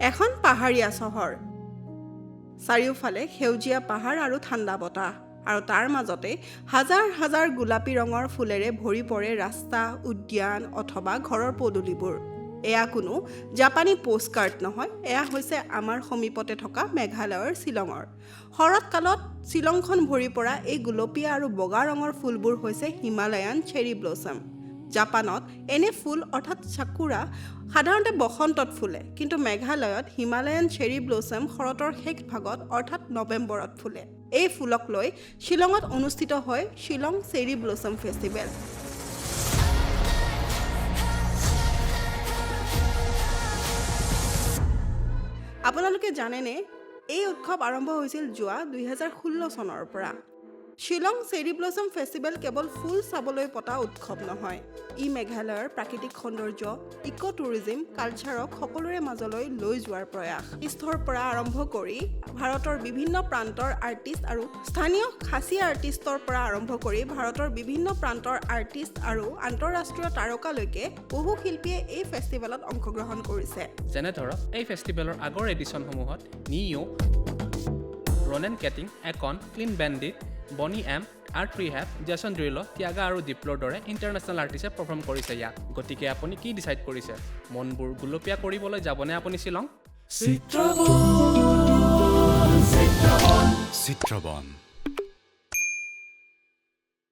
এখন পাহাৰীয়া চহৰ চাৰিওফালে সেউজীয়া পাহাৰ আৰু ঠাণ্ডা বতাহ আৰু তাৰ মাজতে হাজাৰ হাজাৰ গোলাপী ৰঙৰ ফুলেৰে ভৰি পৰে ৰাস্তা উদ্যান অথবা ঘৰৰ পদূলিবোৰ এয়া কোনো জাপানী পোষ্টকাৰ্ড নহয় এয়া হৈছে আমাৰ সমীপতে থকা মেঘালয়ৰ শ্বিলঙৰ শৰৎকালত শ্বিলংখন ভৰি পৰা এই গোলপীয়া আৰু বগা ৰঙৰ ফুলবোৰ হৈছে হিমালয়ান চেৰী ব্লছম জাপানত এনে ফুল অৰ্থাৎ সাকুৰা সাধাৰণতে বসন্তত ফুলে কিন্তু মেঘালয়ত হিমালয়ান চেৰী ব্লছম শৰতৰ শেষ ভাগত অৰ্থাৎ নৱেম্বৰত ফুলে এই ফুলক লৈ শ্বিলঙত অনুষ্ঠিত হয় শ্বিলং চেৰী ব্লছম ফেষ্টিভেল আপোনালোকে জানেনে এই উৎসৱ আৰম্ভ হৈছিল যোৱা 2016 চনৰ পৰা শ্বিলং চেৰী ব্লছম ফেষ্টিভেল কেৱল ফুল চাবলৈ পতা উৎসৱ নহয় ই মেঘালয়ৰ প্ৰাকৃতিক সৌন্দৰ্য ইকো টুৰিজিম কালচাৰক সকলোৰে মাজলৈ লৈ যোৱাৰ প্ৰয়াস ইষ্টৰ পৰা আৰম্ভ কৰি ভাৰতৰ বিভিন্ন প্ৰান্তৰ আৰ্টিষ্ট আৰু স্থানীয় খাচী আৰ্টিষ্টৰ পৰা আৰম্ভ কৰি ভাৰতৰ বিভিন্ন প্ৰান্তৰ আৰ্টিষ্ট আৰু আন্তঃৰাষ্ট্ৰীয় তাৰকালৈকে বহু শিল্পীয়ে এই ফেষ্টিভেলত অংশগ্ৰহণ কৰিছে যেনে ধৰক এই ফেষ্টিভেলৰ আগৰ এডিশ্যনসমূহত নিও ৰনেন কেটিং একন ক্লিন বেণ্ডিট বনি এম আৰ্ট ৰিহেব জেছন ড্ৰিলো ত্যাগা আৰু দীপ্লৰ দৰে ইণ্টাৰনেশ্যনেল আৰ্টিষ্টে পাৰফৰ্ম কৰিছে ইয়াত গতিকে আপুনি কি ডিচাইড কৰিছে মনবোৰ গুলপীয়া কৰিবলৈ যাবনে আপুনি শ্বিলং চিত্ৰবন